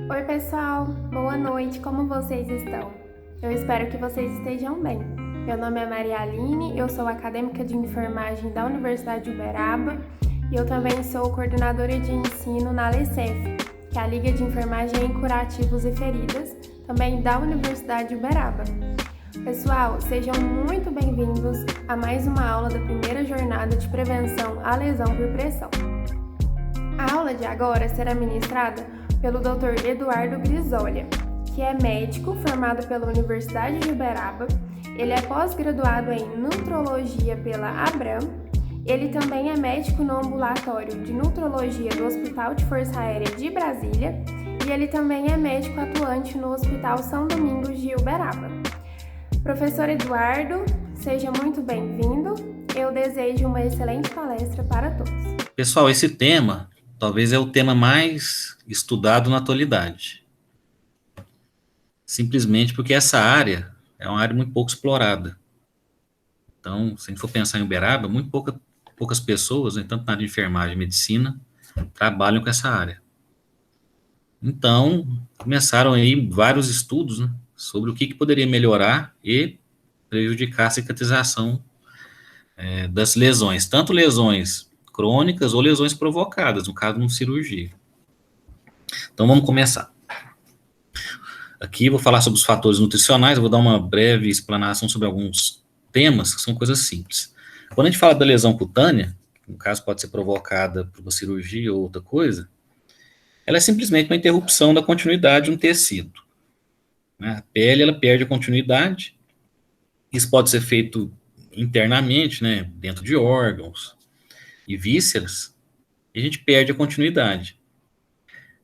Oi, pessoal, boa noite, como vocês estão? Eu espero que vocês estejam bem. Meu nome é Maria Aline, eu sou acadêmica de enfermagem da Universidade de Uberaba e eu também sou coordenadora de ensino na LECEF, que é a Liga de Enfermagem em Curativos e Feridas, também da Universidade de Uberaba. Pessoal, sejam muito bem-vindos a mais uma aula da primeira jornada de prevenção à lesão por pressão. A aula de agora será ministrada pelo Dr. Eduardo Grisolha, que é médico formado pela Universidade de Uberaba. Ele é pós-graduado em nutrologia pela Abram. Ele também é médico no ambulatório de nutrologia do Hospital de Força Aérea de Brasília e ele também é médico atuante no Hospital São Domingos de Uberaba. Professor Eduardo, seja muito bem-vindo. Eu desejo uma excelente palestra para todos. Pessoal, esse tema talvez é o tema mais estudado na atualidade. Simplesmente porque essa área é uma área muito pouco explorada. Então, se a gente for pensar em Uberaba, poucas pessoas, né, tanto na área de enfermagem e medicina, trabalham com essa área. Então, começaram aí vários estudos, né, sobre o que poderia melhorar e prejudicar a cicatrização das lesões, tanto lesões crônicas ou lesões provocadas, no caso de uma cirurgia. Então, vamos começar. Aqui vou falar sobre os fatores nutricionais, eu vou dar uma breve explanação sobre alguns temas que são coisas simples. Quando a gente fala da lesão cutânea, que no caso pode ser provocada por uma cirurgia ou outra coisa, ela é simplesmente uma interrupção da continuidade de um tecido. A pele, ela perde a continuidade, isso pode ser feito internamente, né, dentro de órgãos e vísceras, e a gente perde a continuidade.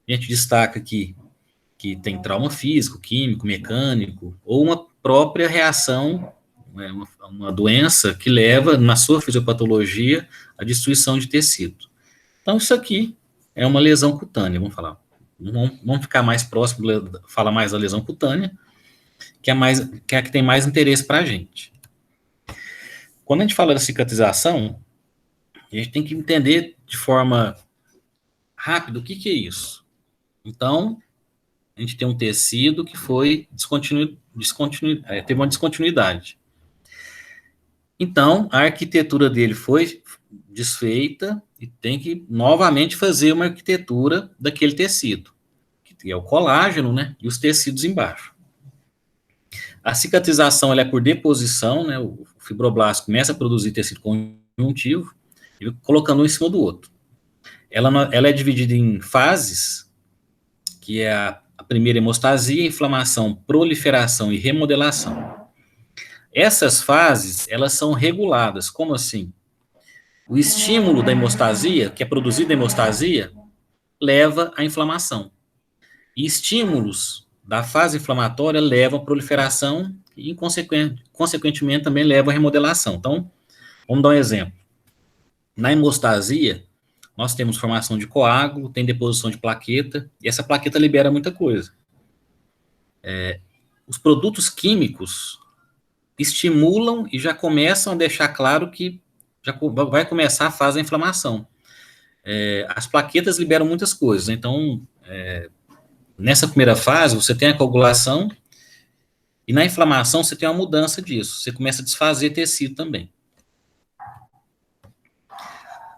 A gente destaca aqui que tem trauma físico, químico, mecânico, ou uma própria reação, né, uma doença que leva, na sua fisiopatologia, à destruição de tecido. Então, isso aqui é uma lesão cutânea, vamos falar. Vamos ficar mais próximo, falar mais da lesão cutânea, que é a que tem mais interesse para a gente. Quando a gente fala da cicatrização, a gente tem que entender de forma rápida o que é isso. Então, a gente tem um tecido que foi teve uma descontinuidade. Então, a arquitetura dele foi desfeita e tem que novamente fazer uma arquitetura daquele tecido, que é o colágeno, né, e os tecidos embaixo. A cicatrização ela é por deposição, né, o fibroblasto começa a produzir tecido conjuntivo e colocando um em cima do outro. Ela é dividida em fases, que é a primeira hemostasia, inflamação, proliferação e remodelação. Essas fases, elas são reguladas. Como assim? O estímulo da hemostasia, que é produzido da hemostasia, leva à inflamação. E estímulos da fase inflamatória levam à proliferação e, consequentemente, também levam à remodelação. Então, vamos dar um exemplo. Na hemostasia, nós temos formação de coágulo, tem deposição de plaqueta, e essa plaqueta libera muita coisa. Os produtos químicos estimulam e já começam a deixar claro que já vai começar a fase da inflamação. As plaquetas liberam muitas coisas, então, nessa primeira fase, você tem a coagulação, e na inflamação você tem uma mudança disso, você começa a desfazer tecido também.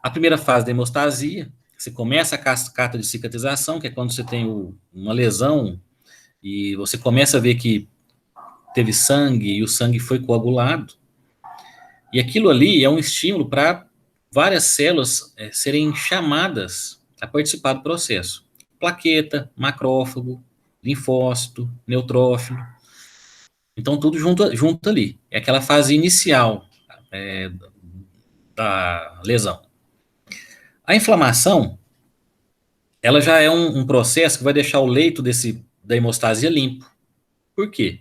A primeira fase da hemostasia, você começa a cascata de cicatrização, que é quando você tem uma lesão, e você começa a ver que teve sangue, e o sangue foi coagulado, e aquilo ali é um estímulo para várias células serem chamadas a participar do processo. Plaqueta, macrófago, linfócito, neutrófilo. Então, tudo junto ali. É aquela fase inicial da lesão. A inflamação, ela já é um processo que vai deixar o leito da hemostasia limpo. Por quê?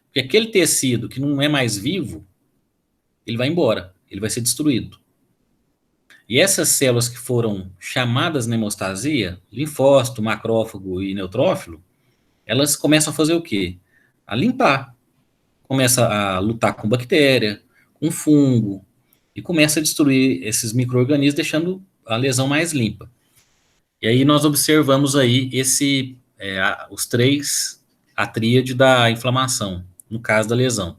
Porque aquele tecido que não é mais vivo, ele vai embora, ele vai ser destruído. E essas células que foram chamadas na hemostasia, linfócito, macrófago e neutrófilo, elas começam a fazer o quê? A limpar. Começa a lutar com bactéria, com fungo, e começa a destruir esses micro-organismos, deixando a lesão mais limpa. E aí nós observamos aí a tríade da inflamação, no caso da lesão.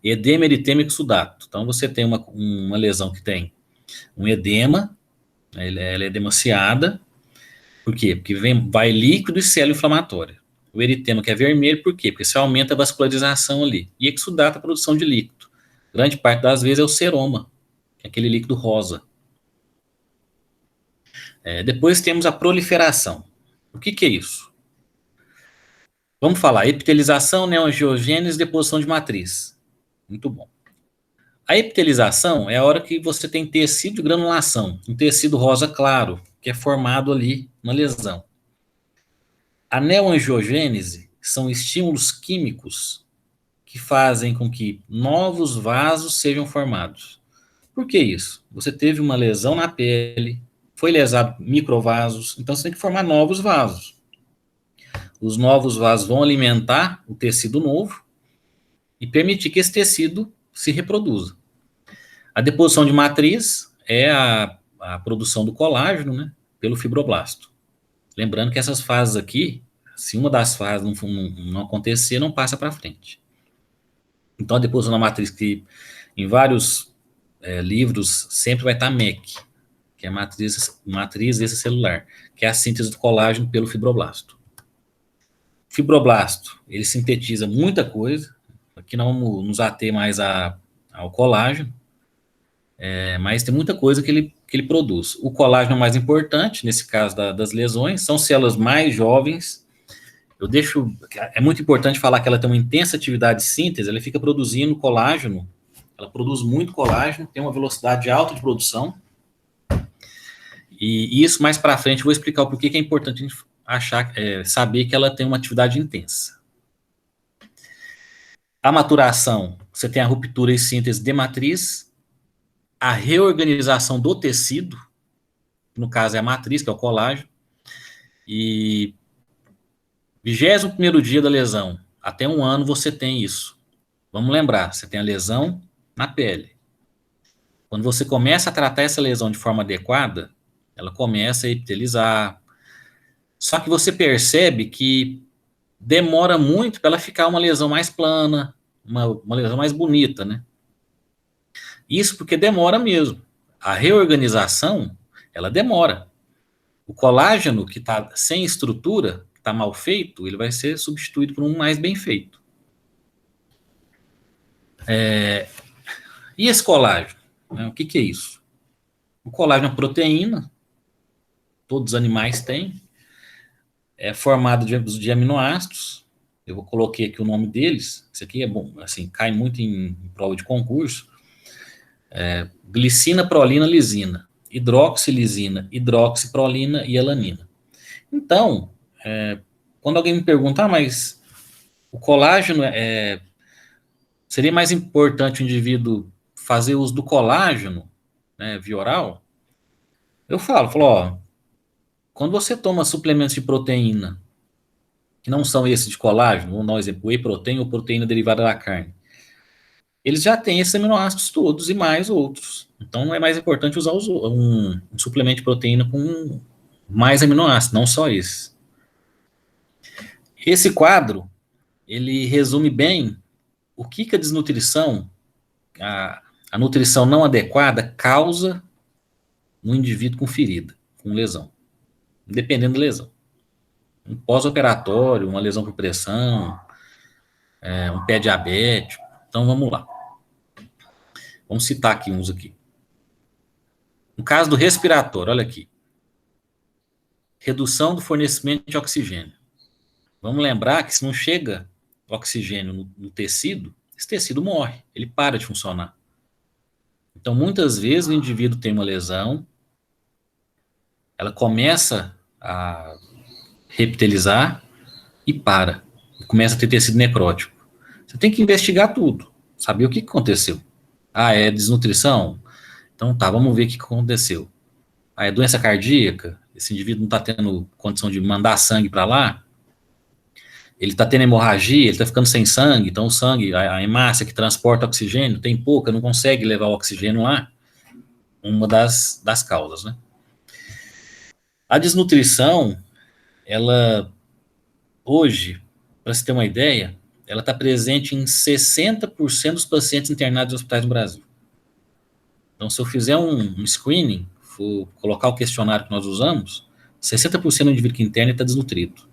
Edema, eritema e exudato. Então, você tem uma lesão que tem um edema, ela é edemaciada. Por quê? Porque vai líquido e célula inflamatória. O eritema, que é vermelho, por quê? Porque você aumenta a vascularização ali. E exudato, a produção de líquido. Grande parte das vezes é o seroma, que é aquele líquido rosa. Depois temos a proliferação. O que é isso? Vamos falar, epitelização, neoangiogênese, deposição de matriz. Muito bom. A epitelização é a hora que você tem tecido de granulação, um tecido rosa claro, que é formado ali na lesão. A neoangiogênese são estímulos químicos que fazem com que novos vasos sejam formados. Por que isso? Você teve uma lesão na pele, foi lesado microvasos, então você tem que formar novos vasos. Os novos vasos vão alimentar o tecido novo e permitir que esse tecido se reproduza. A deposição de matriz é a produção do colágeno, né, pelo fibroblasto. Lembrando que essas fases aqui, se uma das fases não acontecer, não passa para frente. Então, a deposição da matriz, que em vários livros sempre vai estar MEC, que é matriz extracelular, que é a síntese do colágeno pelo fibroblasto. O fibroblasto, ele sintetiza muita coisa. Aqui não vamos nos ater mais ao colágeno, mas tem muita coisa que ele produz. O colágeno é o mais importante, nesse caso das lesões, são células mais jovens. É muito importante falar que ela tem uma intensa atividade de síntese, ela fica produzindo colágeno, ela produz muito colágeno, tem uma velocidade alta de produção, e isso mais para frente eu vou explicar o porquê que é importante a gente saber que ela tem uma atividade intensa. A maturação, você tem a ruptura e síntese de matriz, a reorganização do tecido, no caso é a matriz, que é o colágeno, e 21º dia da lesão, até 1 ano você tem isso. Vamos lembrar, você tem a lesão na pele. Quando você começa a tratar essa lesão de forma adequada, ela começa a epitelizar. Só que você percebe que demora muito para ela ficar uma lesão mais plana, uma lesão mais bonita, né? Isso porque demora mesmo. A reorganização, ela demora. O colágeno que está sem estrutura, que está mal feito, ele vai ser substituído por um mais bem feito. E esse colágeno? Né? O que é isso? O colágeno é uma proteína, todos os animais têm, é formado de aminoácidos. Eu coloquei aqui o nome deles. Isso aqui é bom, assim, cai muito em prova de concurso. Glicina, prolina, lisina, hidroxilisina, hidroxiprolina e alanina. Então, quando alguém me pergunta, mas o colágeno seria mais importante o indivíduo fazer uso do colágeno, né, via oral? Eu falo, quando você toma suplementos de proteína, que não são esses de colágeno, vamos dar um exemplo, whey protein ou proteína derivada da carne, eles já têm esses aminoácidos todos e mais outros. Então, é mais importante usar um suplemento de proteína com mais aminoácidos, não só esse. Esse quadro, ele resume bem o que a desnutrição, a nutrição não adequada, causa no indivíduo com ferida, com lesão, dependendo da lesão. Um pós-operatório, uma lesão por pressão, um pé diabético. Então, vamos lá. Vamos citar aqui uns aqui. No caso do respiratório, olha aqui. Redução do fornecimento de oxigênio. Vamos lembrar que se não chega oxigênio no tecido, esse tecido morre, ele para de funcionar. Então, muitas vezes o indivíduo tem uma lesão, ela começa a reptilizar e para. Começa a ter tecido necrótico. Você tem que investigar tudo, saber o que aconteceu. É desnutrição? Então tá, vamos ver o que aconteceu. É doença cardíaca? Esse indivíduo não está tendo condição de mandar sangue para lá? Ele está tendo hemorragia, ele está ficando sem sangue, então o sangue, a hemácia que transporta oxigênio, tem pouca, não consegue levar o oxigênio lá. Uma das causas, né? A desnutrição, ela, hoje, para se ter uma ideia, ela está presente em 60% dos pacientes internados em hospitais no Brasil. Então, se eu fizer um screening, for colocar o questionário que nós usamos, 60% do indivíduo que interna está desnutrido.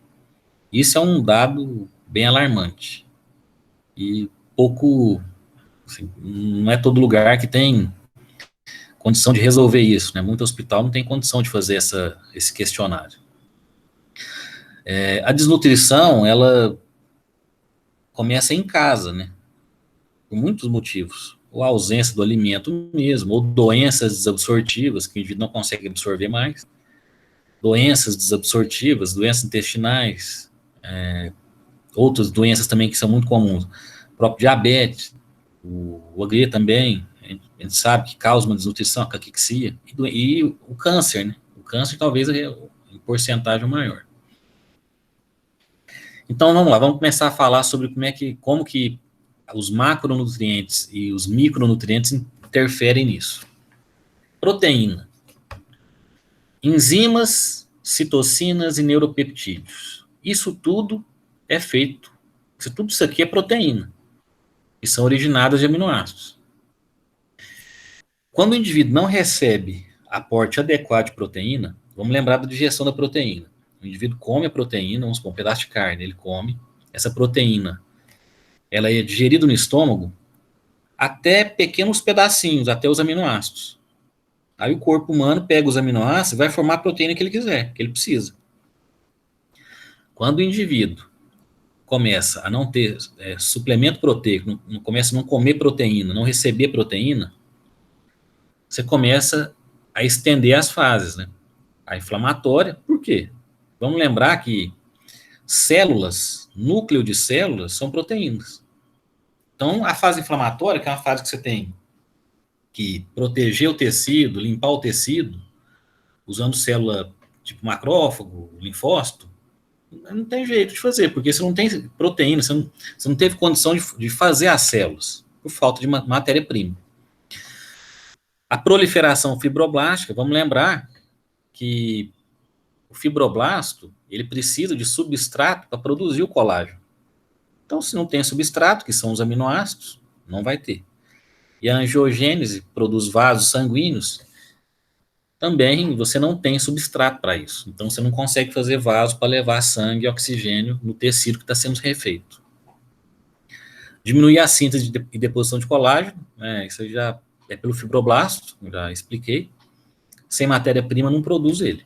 Isso é um dado bem alarmante. E pouco, assim, não é todo lugar que tem condição de resolver isso, né? Muito hospital não tem condição de fazer esse questionário. A desnutrição, ela começa em casa, né? Por muitos motivos. Ou a ausência do alimento mesmo, ou doenças desabsortivas, que o indivíduo não consegue absorver mais, doenças desabsortivas, doenças intestinais, outras doenças também que são muito comuns, o próprio diabetes, o HB também, a gente sabe que causa uma desnutrição, a caquexia, e o câncer, né? O câncer talvez em porcentagem maior. Então vamos lá, vamos começar a falar sobre como que os macronutrientes e os micronutrientes interferem nisso. Proteína. Enzimas, citocinas e neuropeptídeos. Isso tudo é feito, tudo isso aqui é proteína, que são originadas de aminoácidos. Quando o indivíduo não recebe aporte adequado de proteína, vamos lembrar da digestão da proteína. O indivíduo come a proteína, vamos supor, um pedaço de carne, ele come, essa proteína, ela é digerida no estômago até pequenos pedacinhos, até os aminoácidos. Aí o corpo humano pega os aminoácidos e vai formar a proteína que ele quiser, que ele precisa. Quando o indivíduo começa a não ter suplemento proteico, começa a não comer proteína, não receber proteína, você começa a estender as fases, né? A inflamatória, por quê? Vamos lembrar que células, núcleo de células, são proteínas. Então, a fase inflamatória, que é uma fase que você tem que proteger o tecido, limpar o tecido, usando célula tipo macrófago, linfócito, não tem jeito de fazer, porque você não tem proteína, você não teve condição de fazer as células, por falta de matéria-prima. A proliferação fibroblástica, vamos lembrar que o fibroblasto, ele precisa de substrato para produzir o colágeno. Então, se não tem substrato, que são os aminoácidos, não vai ter. E a angiogênese produz vasos sanguíneos, também você não tem substrato para isso. Então, você não consegue fazer vaso para levar sangue e oxigênio no tecido que está sendo refeito. Diminuir a síntese e deposição de colágeno, isso já é pelo fibroblasto, já expliquei. Sem matéria-prima não produz ele.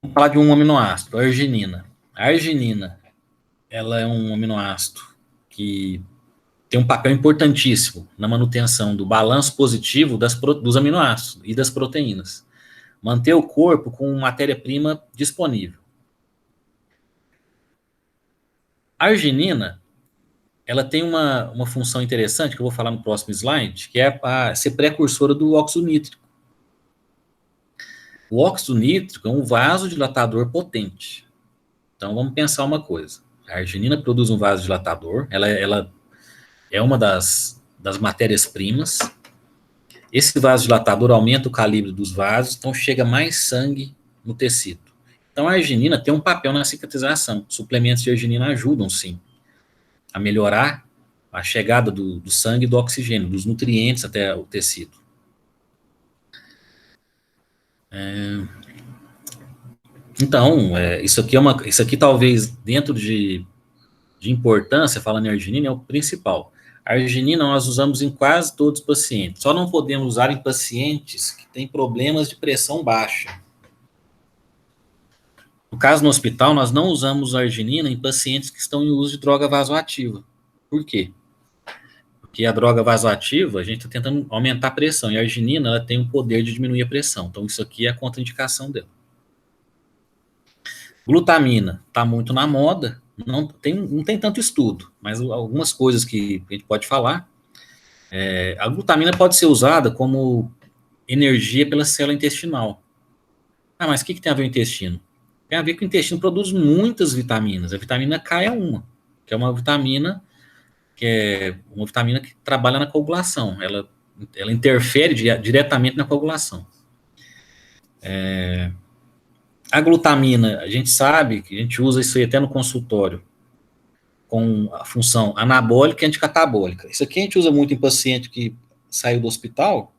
Vamos falar de um aminoácido, a arginina. A arginina, ela é um aminoácido que tem um papel importantíssimo na manutenção do balanço positivo dos aminoácidos e das proteínas. Manter o corpo com matéria-prima disponível. A arginina, ela tem uma função interessante, que eu vou falar no próximo slide, que é ser precursora do óxido nítrico. O óxido nítrico é um vasodilatador potente. Então, vamos pensar uma coisa. A arginina produz um vasodilatador, ela é uma das matérias-primas. Esse vasodilatador aumenta o calibre dos vasos, então chega mais sangue no tecido. Então, a arginina tem um papel na cicatrização. Suplementos de arginina ajudam, sim, a melhorar a chegada do sangue e do oxigênio, dos nutrientes até o tecido. Então, isso aqui talvez, dentro de importância, falando em arginina, é o principal. A arginina nós usamos em quase todos os pacientes. Só não podemos usar em pacientes que têm problemas de pressão baixa. No caso, no hospital, nós não usamos arginina em pacientes que estão em uso de droga vasoativa. Por quê? Porque a droga vasoativa, a gente está tentando aumentar a pressão, e a arginina ela tem o poder de diminuir a pressão. Então, isso aqui é a contraindicação dela. Glutamina está muito na moda, não tem tanto estudo, mas algumas coisas que a gente pode falar. A glutamina pode ser usada como energia pela célula intestinal. Mas o que tem a ver com o intestino? Tem a ver que o intestino produz muitas vitaminas. A vitamina K é uma, que é uma vitamina que trabalha na coagulação. Ela interfere diretamente na coagulação. A glutamina, a gente sabe que a gente usa isso aí até no consultório, com a função anabólica e anticatabólica. Isso aqui a gente usa muito em paciente que saiu do hospital,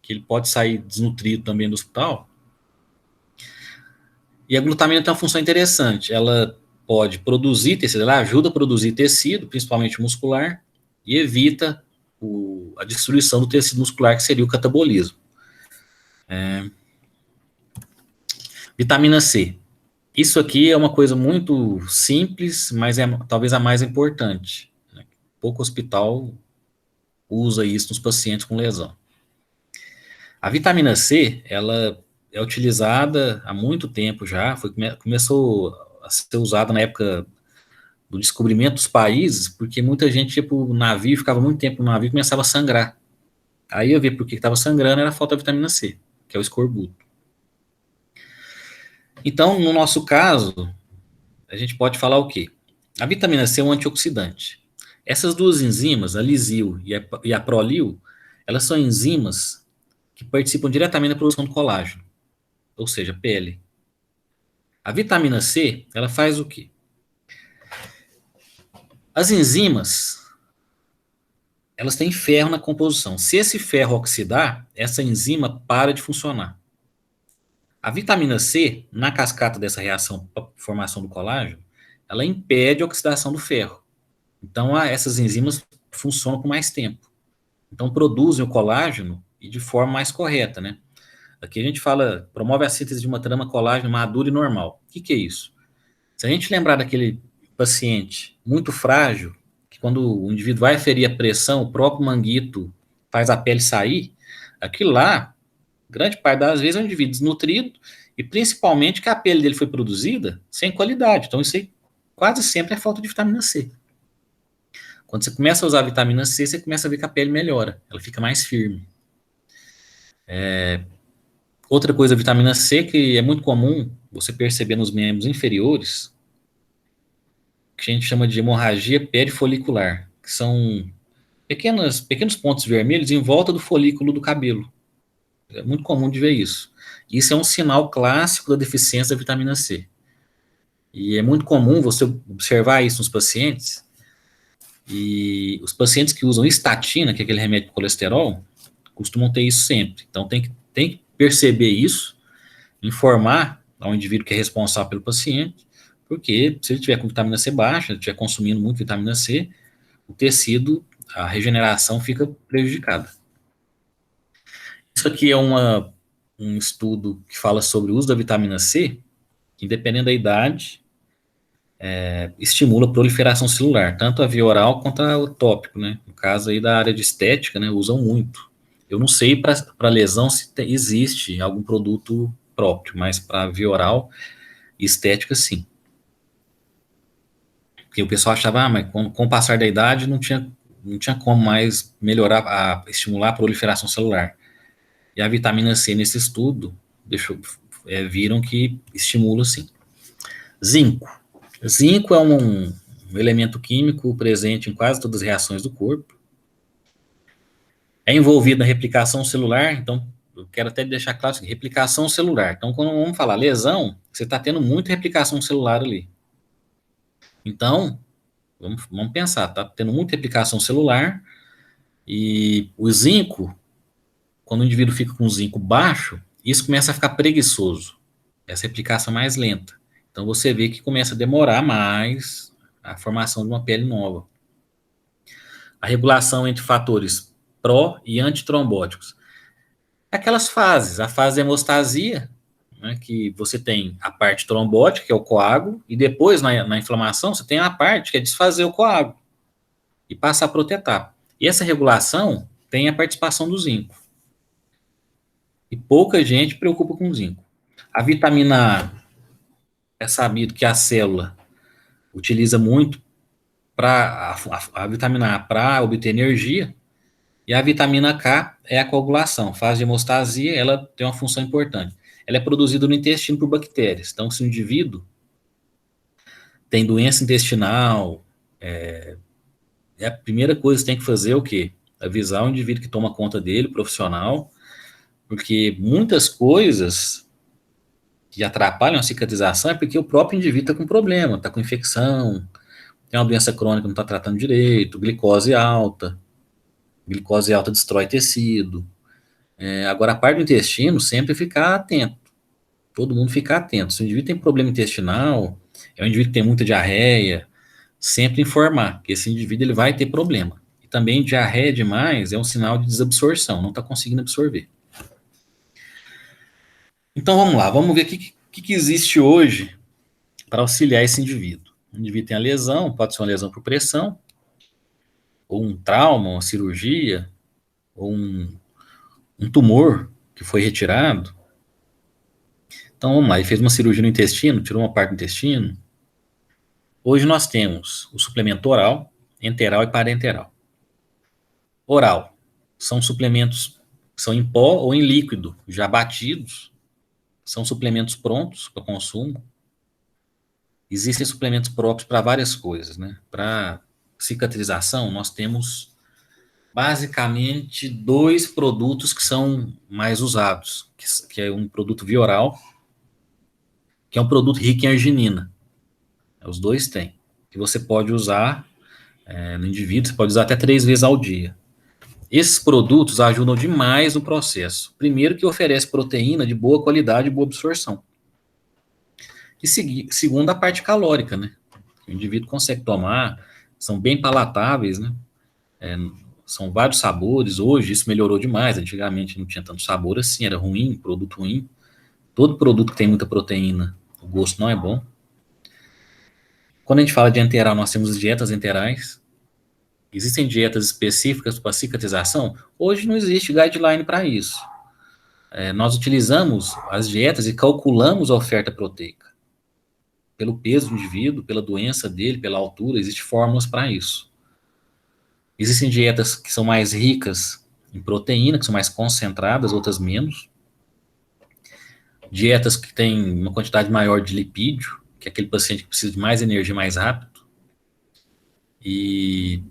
que ele pode sair desnutrido também do hospital. E a glutamina tem uma função interessante. Ela pode produzir tecido, ela ajuda a produzir tecido, principalmente muscular, e evita a destruição do tecido muscular, que seria o catabolismo. Vitamina C. Isso aqui é uma coisa muito simples, mas é talvez a mais importante. Pouco hospital usa isso nos pacientes com lesão. A vitamina C, ela é utilizada há muito tempo já, começou a ser usada na época do descobrimento dos países, porque muita gente ia para o navio, ficava muito tempo no navio e começava a sangrar. Aí eu vi por que estava sangrando, era a falta de vitamina C, que é o escorbuto. Então, no nosso caso, a gente pode falar o quê? A vitamina C é um antioxidante. Essas duas enzimas, a lisil e a prolil, elas são enzimas que participam diretamente da produção do colágeno, ou seja, pele. A vitamina C, ela faz o quê? As enzimas, elas têm ferro na composição. Se esse ferro oxidar, essa enzima para de funcionar. A vitamina C, na cascata dessa reação para formação do colágeno, ela impede a oxidação do ferro. Então, essas enzimas funcionam por mais tempo. Então, produzem o colágeno e de forma mais correta, né? Aqui a gente fala, promove a síntese de uma trama colágeno madura e normal. O que é isso? Se a gente lembrar daquele paciente muito frágil, que quando o indivíduo vai ferir a pressão, o próprio manguito faz a pele sair, aquilo lá, grande parte das vezes, é um indivíduo desnutrido e principalmente que a pele dele foi produzida sem qualidade. Então, isso aí quase sempre é falta de vitamina C. Quando você começa a usar a vitamina C, você começa a ver que a pele melhora, ela fica mais firme. Outra coisa, a vitamina C, que é muito comum você perceber nos membros inferiores, que a gente chama de hemorragia perifolicular, que são pequenos pontos vermelhos em volta do folículo do cabelo. É muito comum de ver isso. Isso é um sinal clássico da deficiência da vitamina C. E é muito comum você observar isso nos pacientes. E os pacientes que usam estatina, que é aquele remédio de colesterol, costumam ter isso sempre. Então tem que perceber isso, informar ao indivíduo que é responsável pelo paciente, porque se ele tiver com vitamina C baixa, estiver consumindo muito vitamina C, o tecido, a regeneração fica prejudicada. Isso aqui é um estudo que fala sobre o uso da vitamina C, que dependendo da idade, estimula a proliferação celular, tanto a via oral quanto o tópico, né? No caso aí da área de estética, né, usam muito. Eu não sei para lesão se existe algum produto próprio, mas para via oral e estética, sim. Porque o pessoal achava, mas com o passar da idade não tinha como mais melhorar, estimular a proliferação celular. E a vitamina C nesse estudo viram que estimula, sim. Zinco. Zinco é um elemento químico presente em quase todas as reações do corpo. É envolvido na replicação celular, então eu quero até deixar claro assim, replicação celular. Então, quando vamos falar lesão, você está tendo muita replicação celular ali. Então, vamos pensar, está tendo muita replicação celular e o zinco, quando o indivíduo fica com o zinco baixo, isso começa a ficar preguiçoso. Essa replicação mais lenta. Então, você vê que começa a demorar mais a formação de uma pele nova. A regulação entre fatores pró e antitrombóticos. Aquelas fases, a fase de hemostasia, né, que você tem a parte trombótica, que é o coágulo, e depois, na inflamação, você tem a parte que é desfazer o coágulo e passar para outra etapa. E essa regulação tem a participação do zinco. E pouca gente preocupa com o zinco. A vitamina A, é sabido que a célula utiliza muito a vitamina A para obter energia, e a vitamina K é a coagulação. Fase de hemostasia, ela tem uma função importante. Ela é produzida no intestino por bactérias. Então, se o indivíduo tem doença intestinal, a primeira coisa que tem que fazer é o quê? Avisar o indivíduo que toma conta dele, profissional, porque muitas coisas que atrapalham a cicatrização é porque o próprio indivíduo está com problema, está com infecção, tem uma doença crônica, não está tratando direito, glicose alta destrói tecido. Agora, a parte do intestino, sempre ficar atento, todo mundo ficar atento. Se o indivíduo tem problema intestinal, é um indivíduo que tem muita diarreia, sempre informar que esse indivíduo ele vai ter problema. E também diarreia demais é um sinal de desabsorção, não está conseguindo absorver. Então vamos lá, vamos ver o que existe hoje para auxiliar esse indivíduo. O indivíduo tem a lesão, pode ser uma lesão por pressão, ou um trauma, uma cirurgia, ou um tumor que foi retirado. Então vamos lá, ele fez uma cirurgia no intestino, tirou uma parte do intestino. Hoje nós temos o suplemento oral, enteral e parenteral. Oral são suplementos que são em pó ou em líquido, já batidos. São suplementos prontos para consumo. Existem suplementos próprios para várias coisas, né? Para cicatrização, nós temos basicamente 2 produtos que são mais usados, que é um produto Vioral, que é um produto rico em arginina. Os 2 têm, que você pode usar no indivíduo, você pode usar até 3 vezes ao dia. Esses produtos ajudam demais no processo. Primeiro que oferece proteína de boa qualidade e boa absorção. E segundo, a parte calórica, né? O indivíduo consegue tomar, são bem palatáveis, né? São vários sabores. Hoje isso melhorou demais. Antigamente não tinha tanto sabor assim, era ruim, produto ruim. Todo produto que tem muita proteína, o gosto não é bom. Quando a gente fala de enteral, nós temos dietas enterais. Existem dietas específicas para cicatrização? Hoje não existe guideline para isso. Nós utilizamos as dietas e calculamos a oferta proteica. Pelo peso do indivíduo, pela doença dele, pela altura, existem fórmulas para isso. Existem dietas que são mais ricas em proteína, que são mais concentradas, outras menos. Dietas que têm uma quantidade maior de lipídio, que é aquele paciente que precisa de mais energia mais rápido. E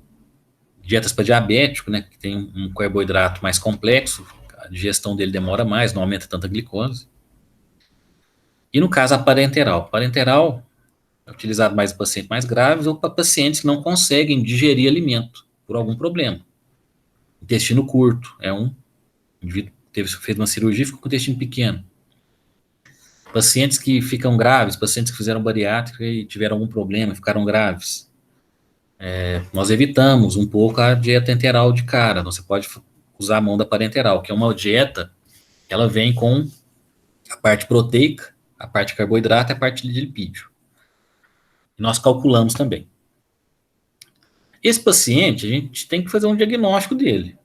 dietas para diabético, né, que tem um carboidrato mais complexo, a digestão dele demora mais, não aumenta tanta glicose. E no caso a parenteral. Parenteral é utilizado mais em pacientes mais graves ou para pacientes que não conseguem digerir alimento por algum problema. Intestino curto é um indivíduo que fez uma cirurgia e ficou com o intestino pequeno. Pacientes que ficam graves, pacientes que fizeram bariátrica e tiveram algum problema, ficaram graves. Nós evitamos um pouco a dieta enteral de cara. Você pode usar a mão da parenteral, que é uma dieta, ela vem com a parte proteica, a parte de carboidrato e a parte de lipídio. E nós calculamos também. Esse paciente, a gente tem que fazer um diagnóstico dele.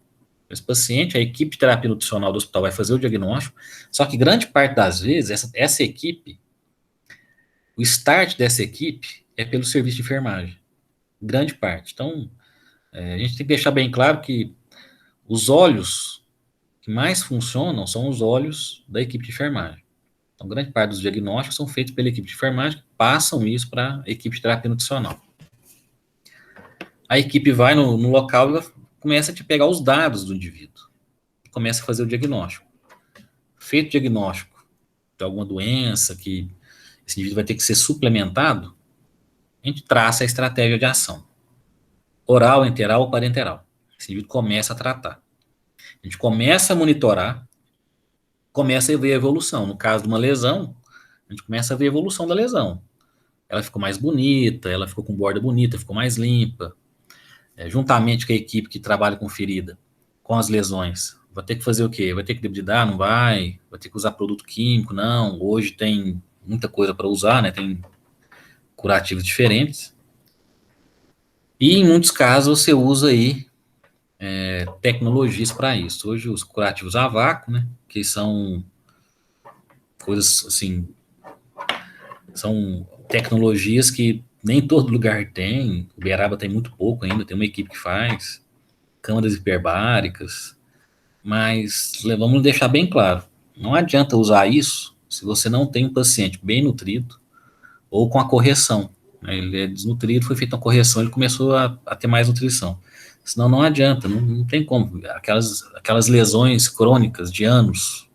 Esse paciente, a equipe de terapia nutricional do hospital vai fazer o diagnóstico, só que grande parte das vezes, essa equipe, o start dessa equipe é pelo serviço de enfermagem. Grande parte. Então, a gente tem que deixar bem claro que os olhos que mais funcionam são os olhos da equipe de enfermagem. Então, grande parte dos diagnósticos são feitos pela equipe de enfermagem, que passam isso para a equipe de terapia nutricional. A equipe vai no local e começa a te pegar os dados do indivíduo. Começa a fazer o diagnóstico. Feito o diagnóstico de alguma doença que esse indivíduo vai ter que ser suplementado, a gente traça a estratégia de ação. Oral, enteral ou parenteral. Esse indivíduo começa a tratar. A gente começa a monitorar, começa a ver a evolução. No caso de uma lesão, a gente começa a ver a evolução da lesão. Ela ficou mais bonita, ela ficou com borda bonita, ficou mais limpa. Juntamente com a equipe que trabalha com ferida, com as lesões, vai ter que fazer o quê? Vai ter que debridar? Não vai? Vai ter que usar produto químico? Não. Hoje tem muita coisa para usar, né? Tem curativos diferentes. E em muitos casos você usa aí tecnologias para isso. Hoje os curativos a vácuo, né? Que são coisas assim, são tecnologias que nem todo lugar tem. O Uberaba tem muito pouco ainda, tem uma equipe que faz câmaras hiperbáricas, mas vamos deixar bem claro, não adianta usar isso se você não tem um paciente bem nutrido ou com a correção, né? Ele é desnutrido, foi feita uma correção, ele começou a ter mais nutrição, senão não adianta, não tem como, aquelas lesões crônicas de anos,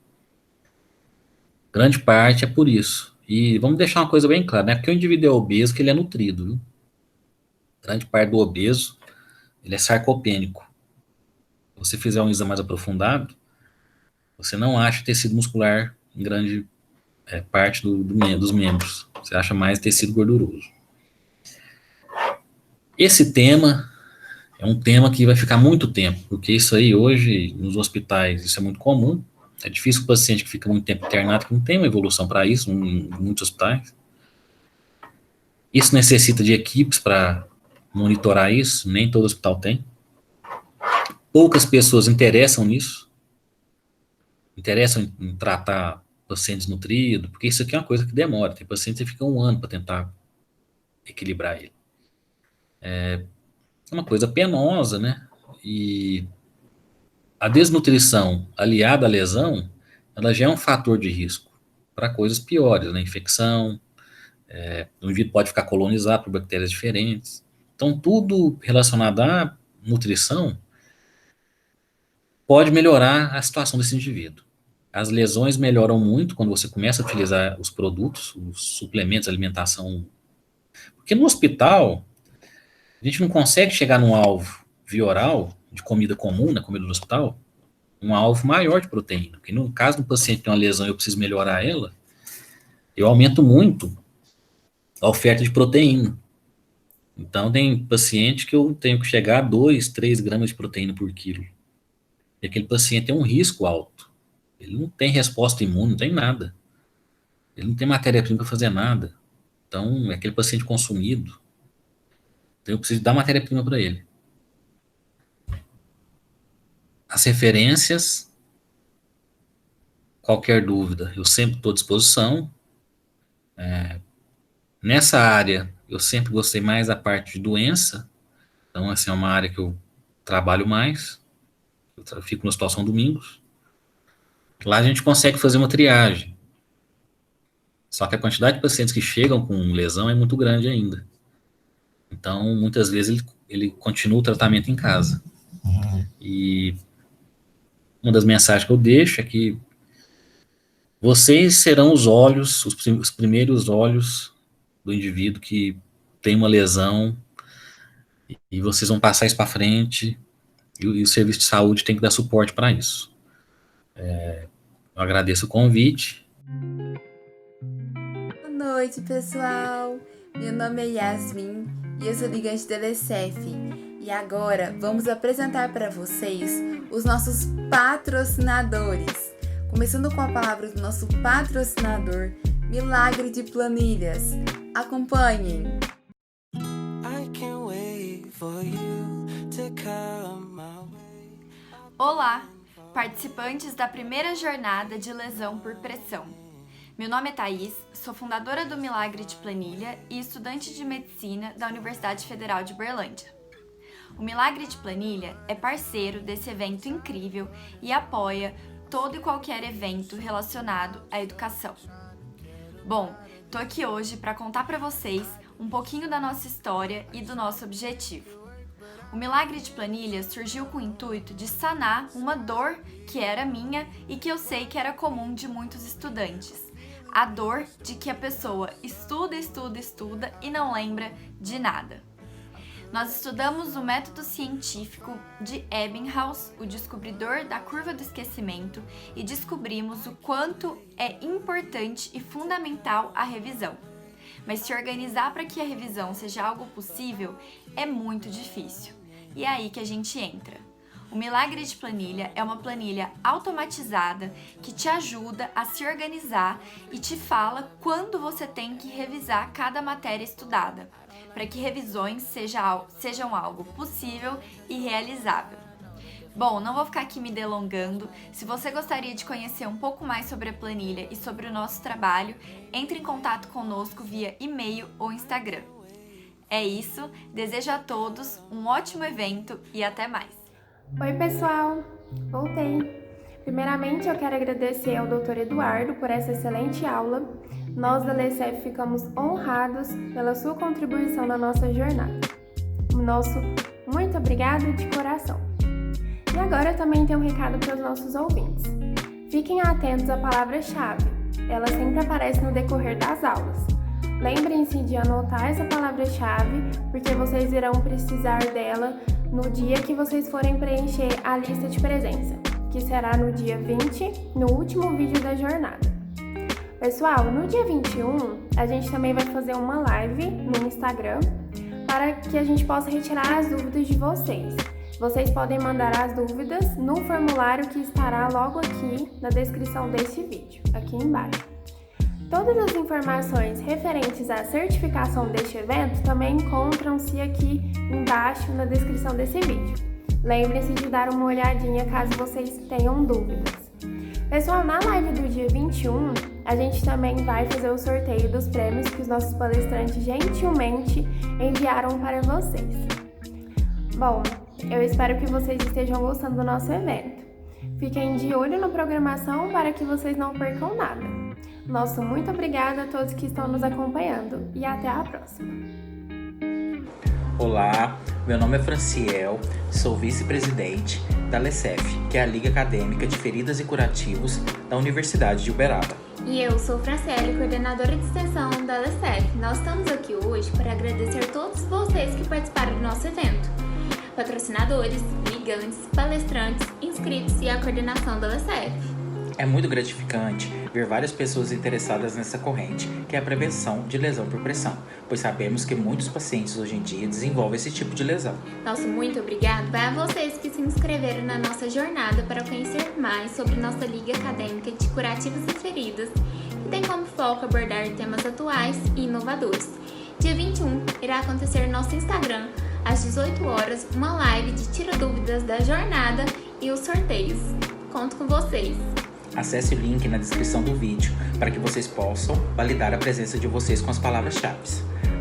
Grande parte é por isso. E vamos deixar uma coisa bem clara, não é porque o indivíduo é obeso que ele é nutrido, viu? Grande parte do obeso, ele é sarcopênico. Se você fizer um exame mais aprofundado, você não acha tecido muscular em grande parte dos membros. Você acha mais tecido gorduroso. Esse tema é um tema que vai ficar muito tempo, porque isso aí hoje, nos hospitais, isso é muito comum. É difícil o paciente que fica muito tempo internado, que não tem uma evolução para isso, em muitos hospitais. Isso necessita de equipes para monitorar isso, nem todo hospital tem. Poucas pessoas interessam nisso, interessam em tratar pacientes nutridos, porque isso aqui é uma coisa que demora. Tem paciente que fica um ano para tentar equilibrar ele. É uma coisa penosa, né? E a desnutrição aliada à lesão, ela já é um fator de risco para coisas piores, né? Infecção, o indivíduo pode ficar colonizado por bactérias diferentes. Então, tudo relacionado à nutrição pode melhorar a situação desse indivíduo. As lesões melhoram muito quando você começa a utilizar os produtos, os suplementos de alimentação. Porque no hospital, a gente não consegue chegar num alvo via oral, de comida comum, na comida do hospital, um alvo maior de proteína. Porque no caso do paciente ter uma lesão e eu preciso melhorar ela, eu aumento muito a oferta de proteína. Então, tem paciente que eu tenho que chegar a 2, 3 gramas de proteína por quilo. E aquele paciente tem um risco alto. Ele não tem resposta imune, não tem nada. Ele não tem matéria-prima para fazer nada. Então, é aquele paciente consumido. Então, eu preciso dar matéria-prima para ele. As referências, qualquer dúvida, eu sempre estou à disposição. Nessa área, eu sempre gostei mais da parte de doença. Então, essa é uma área que eu trabalho mais. Eu fico no Hospital São Domingos. Lá a gente consegue fazer uma triagem. Só que a quantidade de pacientes que chegam com lesão é muito grande ainda. Então, muitas vezes, ele continua o tratamento em casa. E uma das mensagens que eu deixo é que vocês serão os olhos, os primeiros olhos do indivíduo que tem uma lesão, e vocês vão passar isso para frente, e o serviço de saúde tem que dar suporte para isso. Eu agradeço o convite. Boa noite, pessoal. Meu nome é Yasmin e eu sou ligante da LSF. E agora vamos apresentar para vocês os nossos patrocinadores. Começando com a palavra do nosso patrocinador, Milagre de Planilhas. Acompanhem! Olá, participantes da primeira jornada de lesão por pressão. Meu nome é Thaís, sou fundadora do Milagre de Planilha e estudante de medicina da Universidade Federal de Uberlândia. O Milagre de Planilha é parceiro desse evento incrível e apoia todo e qualquer evento relacionado à educação. Bom, tô aqui hoje para contar para vocês um pouquinho da nossa história e do nosso objetivo. O Milagre de Planilha surgiu com o intuito de sanar uma dor que era minha e que eu sei que era comum de muitos estudantes. A dor de que a pessoa estuda e não lembra de nada. Nós estudamos o método científico de Ebbinghaus, o descobridor da curva do esquecimento, e descobrimos o quanto é importante e fundamental a revisão. Mas se organizar para que a revisão seja algo possível é muito difícil. E é aí que a gente entra. O Milagre de Planilha é uma planilha automatizada que te ajuda a se organizar e te fala quando você tem que revisar cada matéria estudada, para que revisões sejam algo possível e realizável. Bom, não vou ficar aqui me delongando. Se você gostaria de conhecer um pouco mais sobre a planilha e sobre o nosso trabalho, entre em contato conosco via e-mail ou Instagram. É isso, desejo a todos um ótimo evento e até mais! Oi, pessoal! Voltei! Primeiramente, eu quero agradecer ao Dr. Eduardo por essa excelente aula. Nós da LSF ficamos honrados pela sua contribuição na nossa jornada. Nosso muito obrigado de coração! E agora eu também tenho um recado para os nossos ouvintes. Fiquem atentos à palavra-chave. Ela sempre aparece no decorrer das aulas. Lembrem-se de anotar essa palavra-chave, porque vocês irão precisar dela no dia que vocês forem preencher a lista de presença, que será no dia 20, no último vídeo da jornada. Pessoal, no dia 21, a gente também vai fazer uma live no Instagram para que a gente possa retirar as dúvidas de vocês. Vocês podem mandar as dúvidas no formulário que estará logo aqui na descrição deste vídeo, aqui embaixo. Todas as informações referentes à certificação deste evento também encontram-se aqui embaixo na descrição desse vídeo. Lembre-se de dar uma olhadinha caso vocês tenham dúvidas. Pessoal, na live do dia 21, a gente também vai fazer o sorteio dos prêmios que os nossos palestrantes gentilmente enviaram para vocês. Bom, eu espero que vocês estejam gostando do nosso evento. Fiquem de olho na programação para que vocês não percam nada. Nosso muito obrigada a todos que estão nos acompanhando e até a próxima. Olá, meu nome é Franciel, sou vice-presidente da LECEF, que é a Liga Acadêmica de Feridas e Curativos da Universidade de Uberaba. E eu sou Franciele, coordenadora de extensão da LECEF. Nós estamos aqui hoje para agradecer a todos vocês que participaram do nosso evento. Patrocinadores, ligantes, palestrantes, inscritos e a coordenação da LECEF. É muito gratificante ver várias pessoas interessadas nessa corrente, que é a prevenção de lesão por pressão, pois sabemos que muitos pacientes hoje em dia desenvolvem esse tipo de lesão. Nosso muito obrigado vai a vocês que se inscreveram na nossa jornada para conhecer mais sobre nossa Liga Acadêmica de Curativos e Feridas, que tem como foco abordar temas atuais e inovadores. Dia 21 irá acontecer no nosso Instagram, às 18 horas, uma live de tira dúvidas da jornada e os sorteios. Conto com vocês! Acesse o link na descrição do vídeo para que vocês possam validar a presença de vocês com as palavras-chave.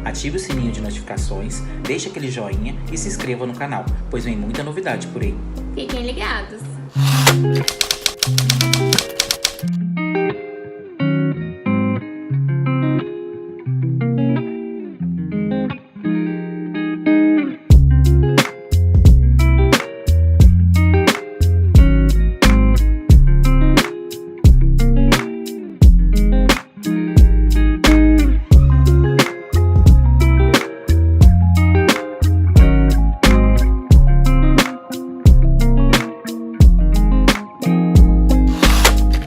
Ative o sininho de notificações, deixe aquele joinha e se inscreva no canal, pois vem muita novidade por aí. Fiquem ligados!